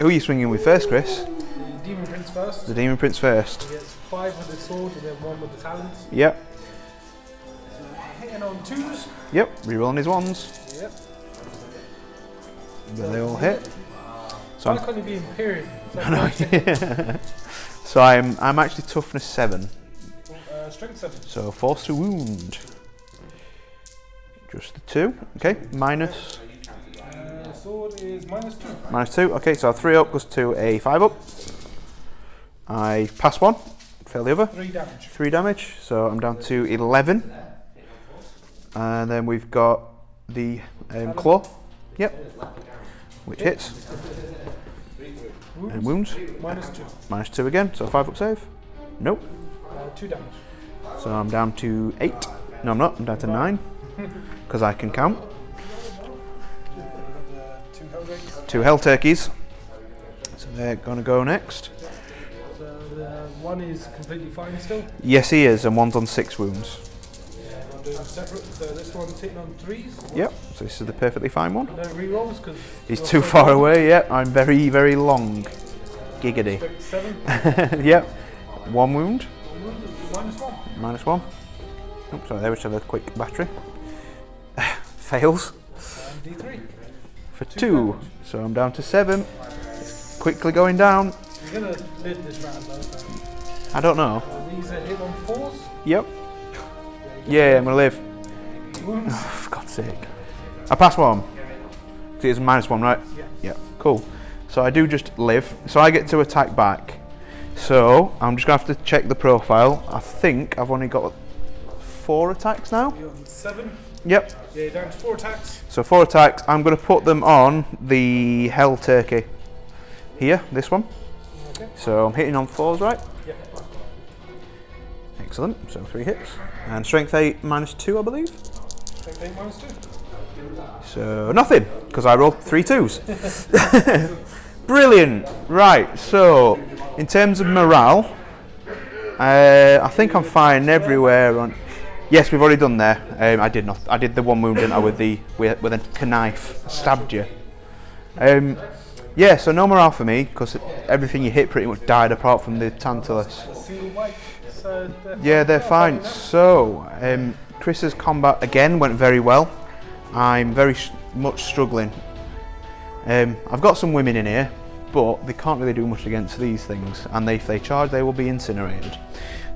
are you swinging with first, Chris? The Demon Prince first. The Demon Prince first. He gets 5 with the sword and then 1 with the talons. Yep. Hitting on 2s. Yep, rerolling his 1s. Yep. But they all hit. So why can't he be Imperial? So I'm actually toughness 7. Strength 7. So force to wound. Just the 2. Okay, minus. Sword is -2. -2. Okay, so 3 up plus 2, a 5 up. I pass 1. Fail the other. 3 damage. 3 damage. So I'm down to 11. And then we've got the claw. Yep. Which hits. And wounds. -2. -2 again, so 5 up save. Nope. 2 damage. So I'm down to 8. No, I'm not. I'm down to 9. Because I can count. 2 hell turkeys. So they're going to go next. So the 1 is completely fine still. Yes, he is, and 1's on 6 wounds. I'm doing separate. So this one's hitting on 3s. Yep, so this is the perfectly fine one. No rerolls because He's too far away, yep. I'm very, very long. Giggity. 7. Yep. 1 wound. -1. -1. Oh, sorry, there we have a quick battery. Fails. And D3. For 2. So I'm down to 7. Quickly going down. You're going to live this round though. I don't know. These are hit on 4s. Yep. Yeah, I'm going to live. Wounds. Oh, for God's sake. I passed 1. See, it's a -1, right? Yeah. Yeah, cool. So I do just live. So I get to attack back. So I'm just going to have to check the profile. I think I've only got 4 attacks now. You're on 7. Yep. Yeah, you're down to 4 attacks. So 4 attacks. I'm going to put them on the Hell Turkey. Here, this one. Okay. So I'm hitting on 4s, right? Yep. Excellent. So 3 hits. And strength 8 -2, I believe. Strength 8 -2. So nothing, because I rolled 3 2s. Brilliant. Right, so in terms of morale, I think I'm fine everywhere. Yes, we've already done there. I did the 1 wound, didn't I, with a knife, stabbed you. Yeah, so no morale for me, because everything you hit pretty much died apart from the Tantalus. Yeah, they're fine. So, Chris's combat again went very well. I'm very much struggling. I've got some women in here, but they can't really do much against these things, and if they charge, they will be incinerated.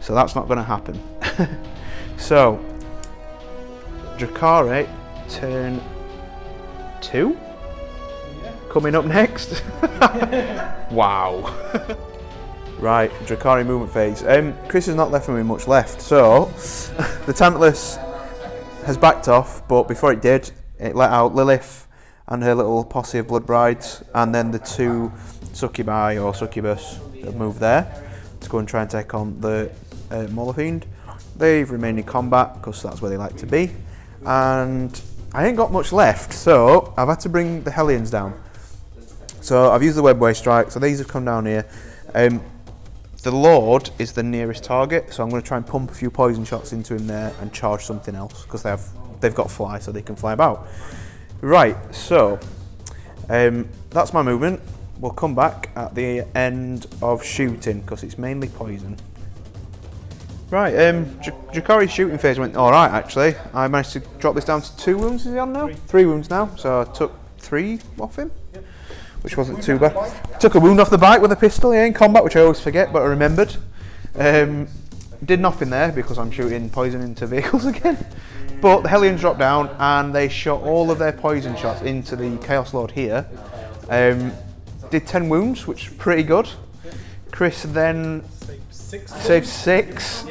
So that's not going to happen. So, Drukhari, turn 2? Coming up next. Wow. Right, Drukhari movement phase. Chris has not left me much left, so the Tantalus has backed off, but before it did, it let out Lilith and her little posse of blood brides, and then the 2 succubi or succubus have moved there to go and try and take on the Mauler Fiend. They've remained in combat because that's where they like to be, and I ain't got much left, so I've had to bring the Hellions down. So I've used the webway strike, so these have come down here. The Lord is the nearest target, so I'm going to try and pump a few poison shots into him there and charge something else, because they've got fly, so they can fly about. Right, so that's my movement. We'll come back at the end of shooting, because it's mainly poison. Right, Drukhari's shooting phase went alright actually. I managed to drop this down to 2 wounds, is he on now? 3 wounds now, so I took 3 off him. Which wasn't too bad. Took a wound off the bike with a pistol in combat, which I always forget, but I remembered. Did nothing there because I'm shooting poison into vehicles again. But the Hellions dropped down and they shot all of their poison shots into the Chaos Lord here. Did 10 wounds, which is pretty good. Chris then saved 6.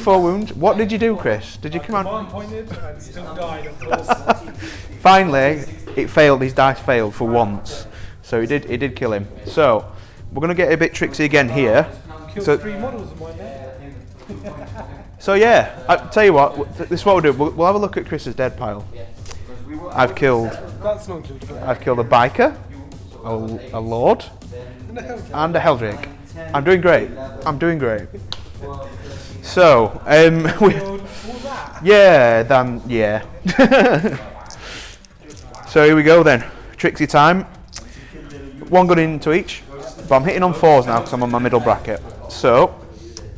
4 wounds. What did you do, Chris? Did you come on? Pointed and still died, of course. Finally, it failed. His dice failed for once. So it did kill him. So we're gonna get a bit tricksy again here. Killed 3 models of mine there. So yeah, I tell you what. This is what we'll do. We'll have a look at Chris's dead pile. I've killed a biker, a lord, and a helldrake. I'm doing great. I'm doing great. So yeah. So here we go then. Tricksy time. 1 gun into each, but I'm hitting on 4s now because I'm on my middle bracket. So,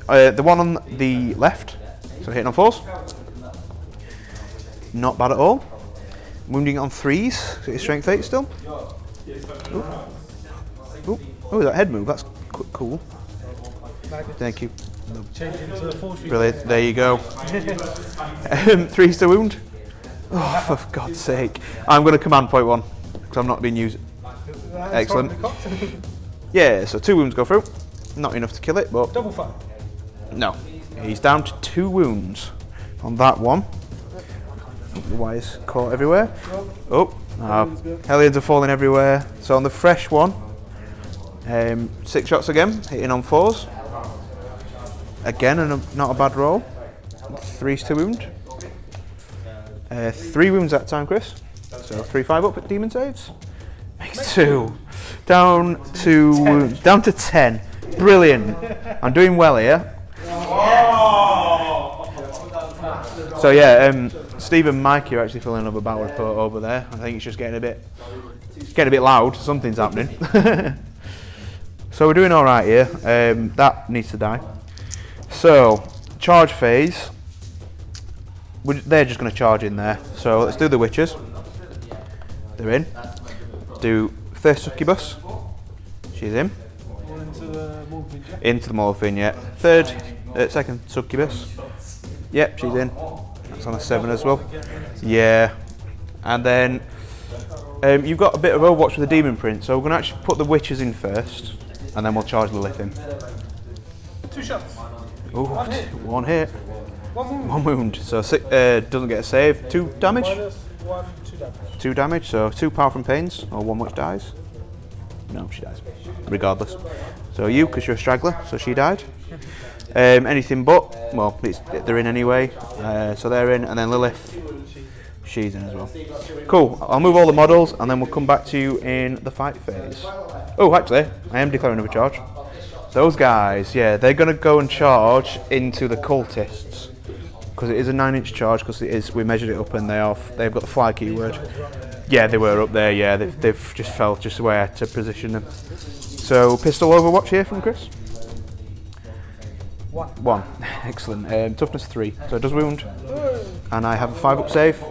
the one on the left, so hitting on 4s. Not bad at all. Wounding on 3s, so it's strength 8 still. Ooh. Oh, that head move, that's cool. Thank you. Brilliant, there you go. 3s to wound. Oh, for God's sake. I'm going to command point 1, because I'm not being used. Excellent. Yeah, so 2 wounds go through. Not enough to kill it, but... Double fire. No. He's down to 2 wounds on that one. The wires caught everywhere. Oh, Hellions are falling everywhere. So on the fresh one, 6 shots again, hitting on 4s. Again, not a bad roll. 3s to wound. 3 wounds that time, Chris. So 3-5 up at demon saves. Makes 2. Down to 10. Brilliant. I'm doing well here. So yeah, Steve and Mikey are actually filling another battle report over there. I think it's just getting a bit loud. Something's happening. So we're doing all right here. That needs to die. So charge phase. They're just going to charge in there. So let's do the witches. They're in. Do first succubus. She's in. Into the Morphine, yeah. Second succubus. Yep, she's in. That's on a 7 as well. Yeah. And then you've got a bit of Overwatch with the Demon Prince, so we're going to actually put the witches in first, and then we'll charge Lilith in. 2 shots. Ooh, 1 hit. 1 wound. 1 wound. So doesn't get a save. 2 damage. -1, 2 damage. 2 damage, so 2 power from pains, or 1 which dies. No, she dies. Regardless. So you, because you're a straggler, so she died. Anything but, well, they're in anyway, so they're in, and then Lilith, she's in as well. Cool, I'll move all the models, and then we'll come back to you in the fight phase. Oh, actually, I am declaring another charge. Those guys, yeah, they're going to go and charge into the cultists, because it is a 9-inch charge, because we measured it up, and they've got the fly keyword. Yeah, they were up there, yeah, they've just felt just the way I had to position them. So, pistol Overwatch here from Chris. 1. Excellent. Toughness 3. So it does wound. And I have a 5 up save.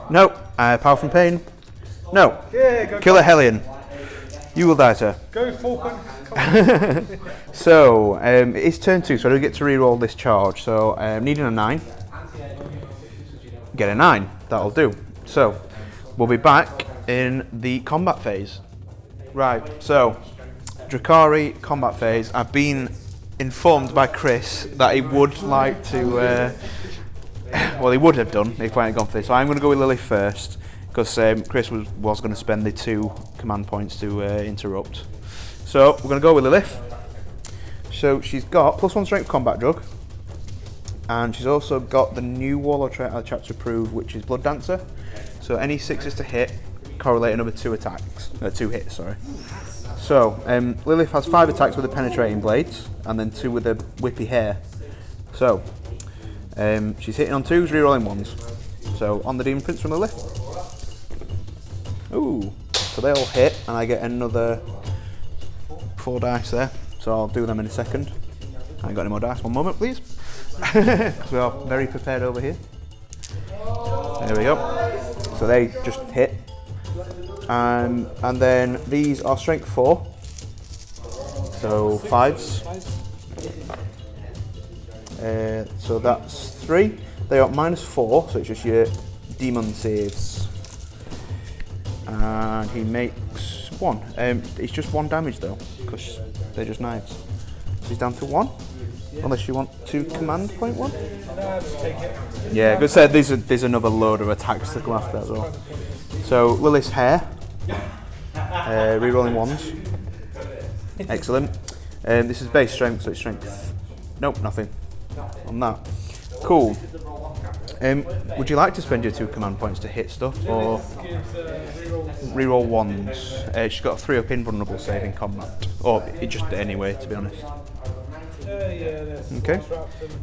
No. Power from pain. No. Yeah, Kill a Hellion. You will die, sir. Go 4. So it is turn 2, so I don't get to re-roll this charge. So needing a 9. get a 9. That'll do. So, we'll be back in the combat phase. Right, so, Drukhari combat phase. I've been informed by Chris that he would like to, well, he would have done if I hadn't gone for this. So I'm going to go with Lily first, because Chris was going to spend the 2 command points to interrupt. So we're going to go with Lilith. So she's got +1 strength combat drug, and she's also got the new warlord trait out of chapter approved, which is Blood Dancer. So any 6s to hit correlate another 2 attacks, 2 hits, sorry. So, Lilith has 5 attacks with the penetrating blades, and then 2 with the whippy hair. So, she's hitting on 2s, rerolling 1s. So, on the Demon Prince from Lilith. Ooh, so they all hit, and I get another 4 dice there. So I'll do them in a second. I ain't got any more dice, one moment please. Because we are very prepared over here. There we go. So they just hit. And then these are strength 4, so 5s. So that's 3. They are -4, so it's just your demon saves. And he makes 1. It's just 1 damage though, because they're just knives. So he's down to 1. Unless you want to command point 1. Yeah, good said. There's another load of attacks to come after that as well. So Lilith's hair. Rerolling 1s. Excellent. This is base strength, so it's strength. Nope, nothing on that. Cool. Would you like to spend your 2 command points to hit stuff, or reroll 1s? She's got a 3-up invulnerable save in combat, or just anyway, to be honest. Okay.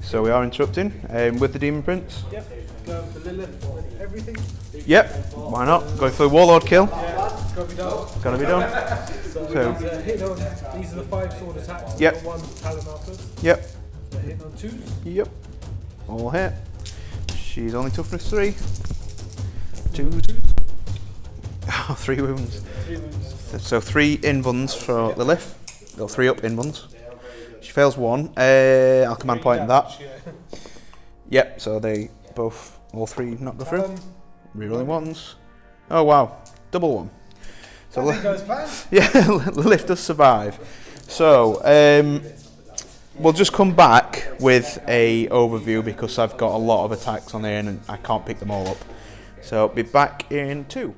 So we are interrupting with the Demon Prince. Yep. Going for Lilith with everything. Yep. Why not? Going for the Warlord kill. Gotta be done. Gotta be done. So hit on, these are the 5 sword attacks. Yep. 1 talon markers. Yep. So hit on 2s. Yep. All hit. She's only toughness 3. 2s. Oh, 3 wounds. 3 wounds. So 3 invuns for Lilith. Or 3-up invuns. She fails 1. I'll command point that. Yep. So they both, all 3 not go through. Rerolling 1s. Oh wow, double 1. So yeah, Lilith does survive. So we'll just come back with a overview because I've got a lot of attacks on here and I can't pick them all up. So I'll be back in 2.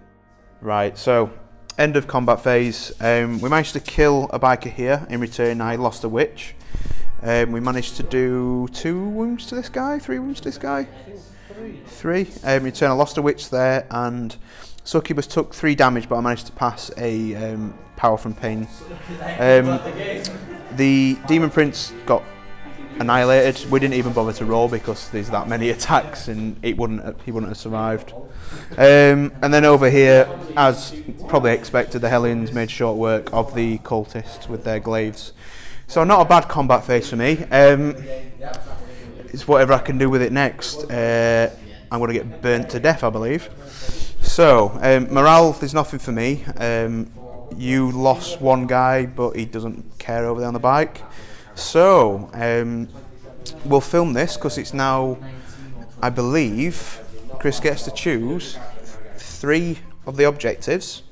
Right, so end of combat phase. We managed to kill a biker here. In return, I lost a witch. We managed to do 2 wounds to this guy, 3 wounds to this guy. 3. In return, I lost a witch there, and Succubus took 3 damage, but I managed to pass a power from pain. The Demon Prince got annihilated. We didn't even bother to roll because there's that many attacks, and he wouldn't have survived. And then over here, as probably expected, the Hellions made short work of the cultists with their glaives. So not a bad combat phase for me. It's whatever I can do with it next. I'm going to get burnt to death, I believe. So, morale, there's nothing for me. You lost 1 guy, but he doesn't care over there on the bike. So, we'll film this because it's now, I believe, Chris gets to choose 3 of the objectives,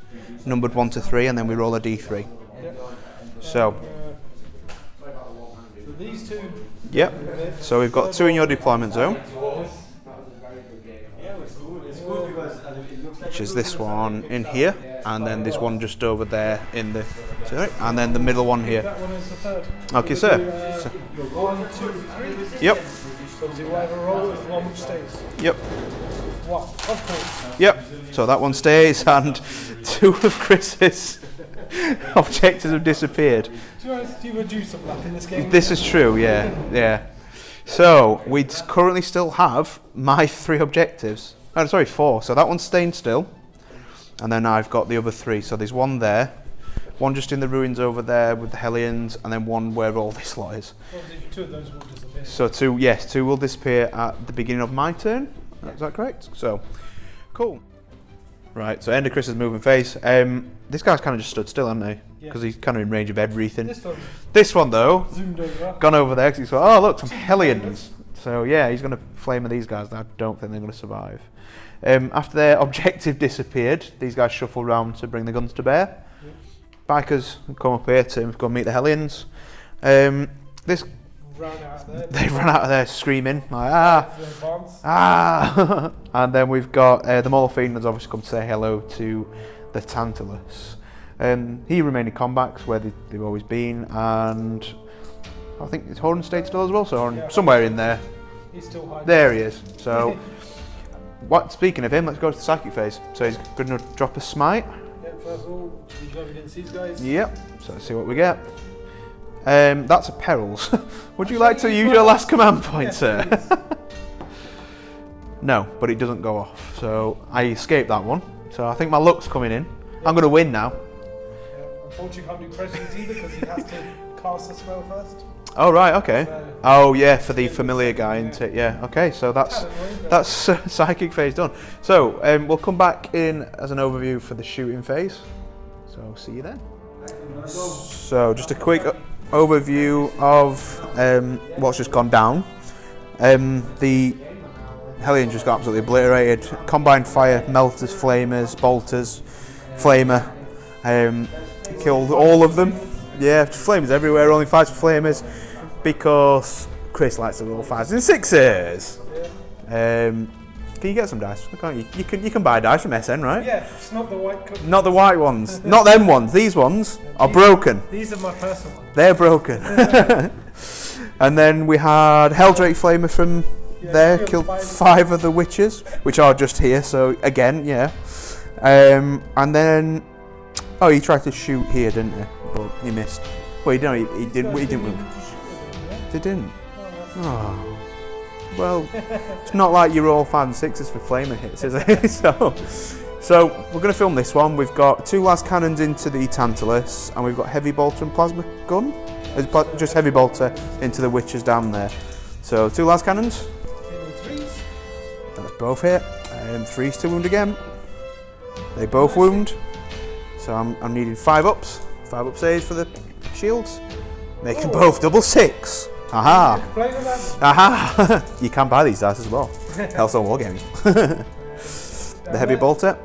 numbered 1 to 3, and then we roll a d3. So, these 2. Yep. So we've got 2 in your deployment zone, which is this one in here, and then this one just over there in the, sorry, and then the middle one here. That one is the 3rd. Okay, sir. 1, 2, 3. Yep. So whatever roll is the one which stays. Yep. 1, of course. Yep. So that one stays, and 2 of Chris's objectives have disappeared. To be honest, you reduce some luck in this game. This is true, yeah. So we currently still have my 3 objectives. Oh, sorry, 4. So that one's staying still, and then I've got the other 3. So there's 1 there, 1 just in the ruins over there with the Hellions, and then 1 where all this lot is. Obviously, 2 of those will disappear. So 2 will disappear at the beginning of my turn. Is that correct? So, cool. Right, so end of Chris's moving phase. This guy's kind of just stood still, hasn't he? Because he's kind of in range of everything. This one though, zoomed over. gone over there because he's thought, oh look, some Hellions. So yeah, he's going to flame these guys. I don't think they're going to survive. After their objective disappeared, these guys shuffle round to bring the guns to bear. Bikers come up here to go meet the Hellions. They've run out of there screaming like and then we've got the Morphine has obviously come to say hello to the Tantalus. He remained in combat where they've always been, and I think it's Horan stayed still as well, so Horan, somewhere in there. He's still hiding. There he is. So speaking of him, let's go to the psychic phase. So he's going to drop a smite. First of all, we go against these guys. Yep, so let's see what we get. That's a perils. Would you like to use your last command point, sir? No, but it doesn't go off. So I escaped that one. So I think my luck's coming in. I'm going to win now. Unfortunately, you can't do prescience either because he has to cast the spell first. Oh right, okay. Oh yeah, for the familiar guy, isn't it? Yeah. Okay, so that's psychic phase done. So we'll come back in as an overview for the shooting phase. So see you then. So just a quick overview of what's just gone down. The Hellions just got absolutely obliterated. Combined fire, melters, flamers, bolters, flamer, killed all of them. Yeah, flamers everywhere, only 5 flamers because Chris likes to roll 5s and 6s. Can you get some dice? Can't you? You can buy dice from SN, right? Yeah, it's not the white cookies. Not the white ones. Not them ones. These ones are broken. These are my personal ones. They're broken. And then we had Helldrake Flamer from there, killed 5 of the witches, which are just here, so again, yeah. And then, oh, he tried to shoot here, didn't he? But he missed. Well, he didn't move. They didn't. Oh. Well, it's not like you're all 5 and 6s for flamer hits, is it? So we're going to film this one. We've got 2 last cannons into the Tantalus, and we've got heavy bolter and plasma gun. Just heavy bolter into the witches down there. So 2 last cannons. That's both hit. 3s to wound again. They both wound. So I'm needing 5 ups. 5 up saves for the shields. They can both double 6. Aha! Aha! You can buy these dice as well. Hellstorm Wargaming. The heavy bolter.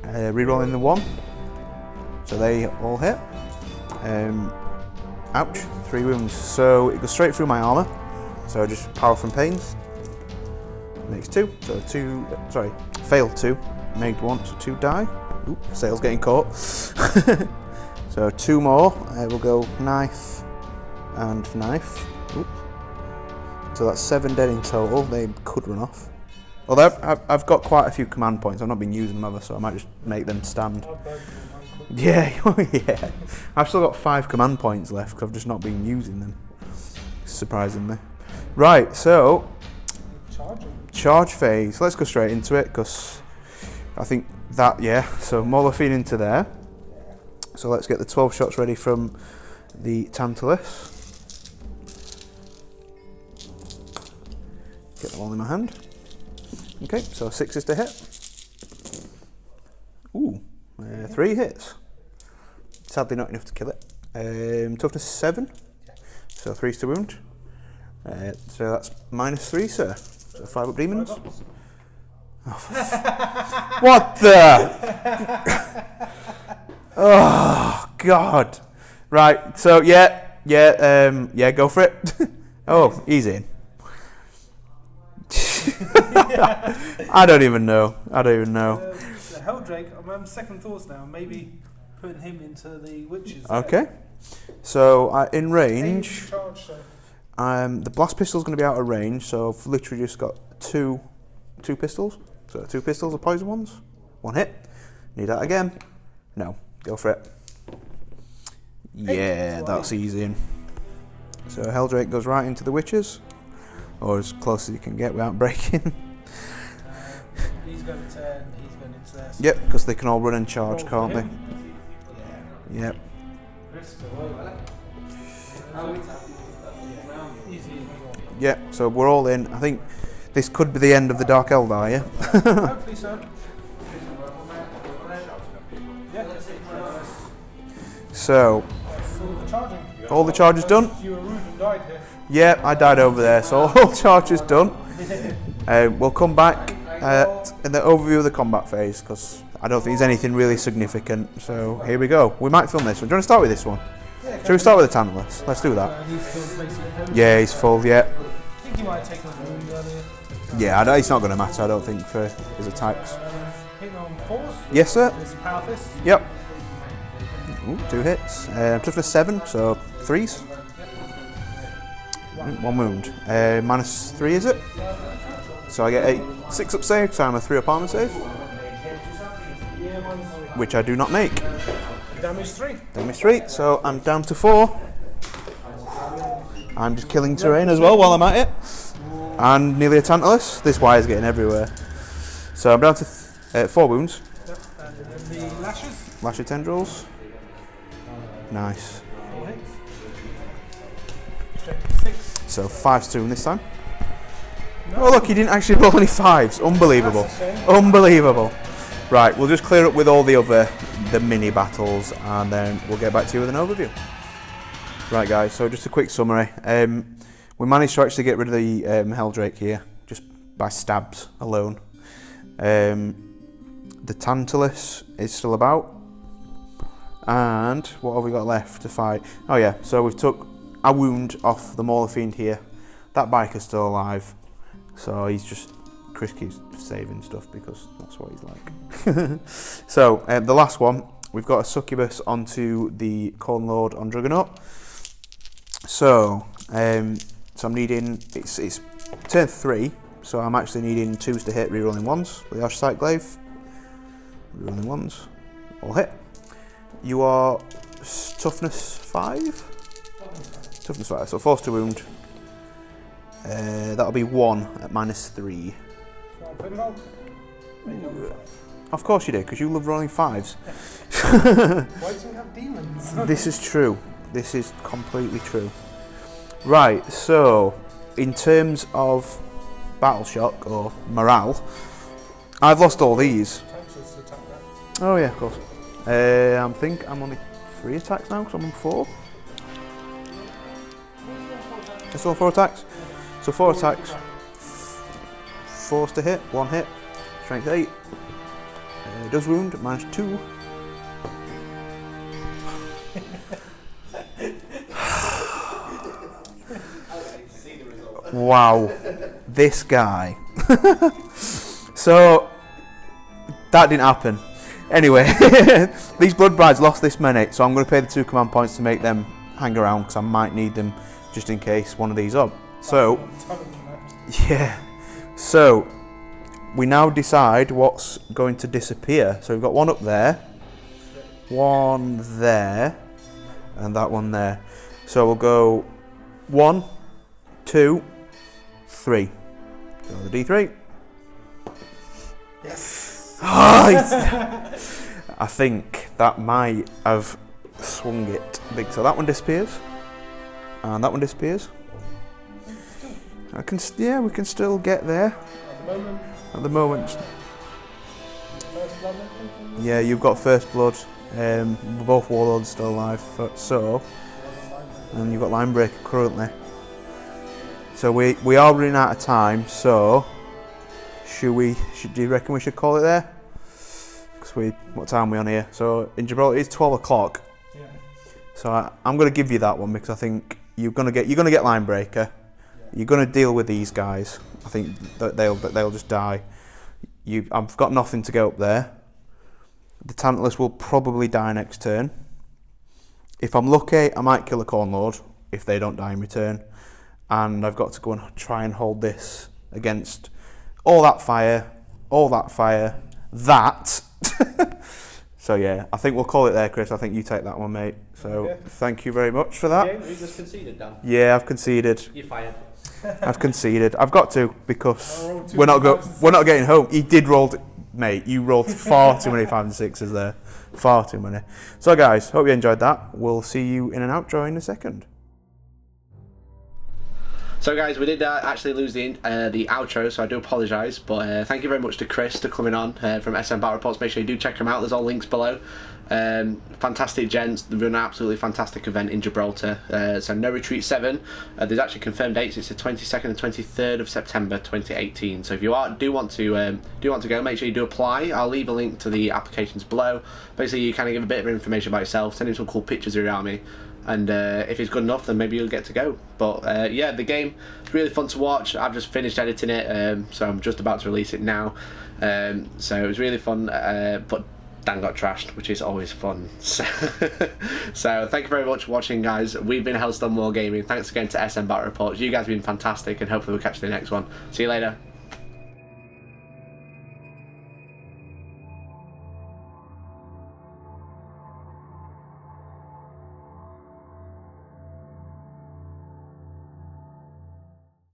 Rerolling the 1. So they all hit. Ouch. 3 wounds. So it goes straight through my armour. So just power from pains. Makes 2. So 2. Sorry. Failed 2. Made 1. So 2 die. Oop, sail's getting caught. So 2 more. We'll go knife and knife. Oop. So that's 7 dead in total. They could run off. Although I've got quite a few command points. I've not been using them ever, so I might just make them stand. Yeah, yeah. I've still got 5 command points left because I've just not been using them. Surprisingly. Right, so charge phase. Let's go straight into it because I think that, yeah. So Morphine into there. So let's get the 12 shots ready from the Tantalus. Get them all in my hand. Okay, so 6 is to hit. Ooh, 3 hits. Sadly not enough to kill it. Toughness 7, so 3's to wound. So that's -3, sir. So 5 up demons. Oh, what the? Oh God! Right, so yeah, go for it. Oh, he's in. I don't even know. The Helldrake, I'm second thoughts now. Maybe putting him into the witches. Okay. So in range, Charge, so. the blast pistol's going to be out of range. So I've literally just got two pistols. So 2 pistols are poison ones. 1 hit. Need that again. No. Go for it. Yeah, that's easy. So Helldrake goes right into the witches, or as close as you can get without breaking. He's going to turn. He's going into there. Yep, because they can all run and charge, can't they? Yeah. Yep. Yep. So we're all in. I think this could be the end of the Dark Eldar, yeah? Hopefully so. So. Charging. All the charges done? You were rude and died here. Yeah, I died over there, so all charges done. We'll come back in the overview of the combat phase, because I don't think there's anything really significant. So here we go. We might film this one. Do you want to start with this one? Shall we start with the Tantalus? Let's do that. He's still basically full. Yeah, he's full, yeah. I think he might have taken a wound earlier. Yeah, it's not going to matter, I don't think, for his attacks. Hitting on 4s. Yes, sir. This power fist. Yep. Ooh, 2 hits. Toughness 7, so 3s. 1 wound. -3, is it? So I get a 6 up save, so I'm a 3 up armor save. Which I do not make. Damage 3. Damage 3, so I'm down to 4. I'm just killing terrain as well while I'm at it. And nearly a Tantalus. This wire's getting everywhere. So I'm down to 4 wounds. Yep. And then the lashes. Lasher tendrils. Nice. 4 hits. Strength 6. So 5's 2 this time. Oh look, he didn't actually roll any 5s. Unbelievable. Unbelievable. Right, we'll just clear up with all the mini battles, and then we'll get back to you with an overview. Right guys, so just a quick summary. We managed to actually get rid of the Helldrake here, just by stabs alone. The Tantalus is still about. And what have we got left to fight? Oh yeah, so we've took a wound off the Mauler Fiend here. That biker's still alive. So Chris keeps saving stuff because that's what he's like. So the last one, we've got a succubus onto the Corn Lord on Juggernaut. So I'm needing, it's turn 3, so I'm actually needing 2s to hit, rerolling 1s with the Archetype Glaive. Rerolling 1s, all hit. You are toughness 5? Toughness 5, so 4's to wound. That'll be 1 at -3. Of course you do, because you love rolling 5s. Why do you have demons? This is true. This is completely true. Right, so in terms of battle shock or morale, I've lost all these. Oh yeah, of course. I think I'm only 3 attacks now, because I'm on 4. I still 4 attacks. So 4 attacks. 4's to hit, 1 hit. Strength 8. Does wound, -2. Wow, this guy. So that didn't happen. Anyway, these Blood Brides lost this many, so I'm going to pay the 2 command points to make them hang around, because I might need them just in case one of these up. So, yeah. So we now decide what's going to disappear. So we've got 1 up there, 1 there, and that 1 there. So we'll go 1, 2, 3. Go the D3. Yes. I think that might have swung it big. So that one disappears, and that one disappears. Yeah, we can still get there. At the moment. First blood, Yeah, you've got first blood. Both warlords still alive. So, and you've got Linebreaker currently. So we are running out of time. So, do you reckon we should call it there? Because what time are we on here? So in Gibraltar it's 12 o'clock. Yeah. So I'm going to give you that one, because I think you're going to get Linebreaker. You're going to deal with these guys. I think that they'll just die. I've got nothing to go up there. The Tantalus will probably die next turn. If I'm lucky, I might kill a Corn Lord if they don't die in return. And I've got to go and try and hold this against all that fire, that. So yeah, I think we'll call it there, Chris. I think you take that one, mate. So yeah. Thank you very much for that. You just conceded, Dan. Yeah, I've conceded. You're fired. I've conceded. I've got to, because we're not getting home. He did roll, mate. You rolled far too many 5s and 6s there. Far too many. So guys, hope you enjoyed that. We'll see you in an outro in a second. So guys, we did actually lose the outro, so I do apologise, but thank you very much to Chris for coming on from SM Battle Reports. Make sure you do check them out, there's all links below. Fantastic gents, they run an absolutely fantastic event in Gibraltar. So No Retreat 7, there's actually confirmed dates, it's the 22nd and 23rd of September 2018. So if you do want to go, make sure you do apply. I'll leave a link to the applications below. Basically you kind of give a bit of information about yourself, send in some cool pictures of your army, and if it's good enough then maybe you'll get to go. But yeah, the game is really fun to watch. I've just finished editing it, so I'm just about to release it now. So it was really fun, but Dan got trashed, which is always fun. So thank you very much for watching, guys. We've been Hellstorm Wargaming. Thanks again to SM Battle Reports. You guys have been fantastic, and hopefully we'll catch you in the next one. See you later.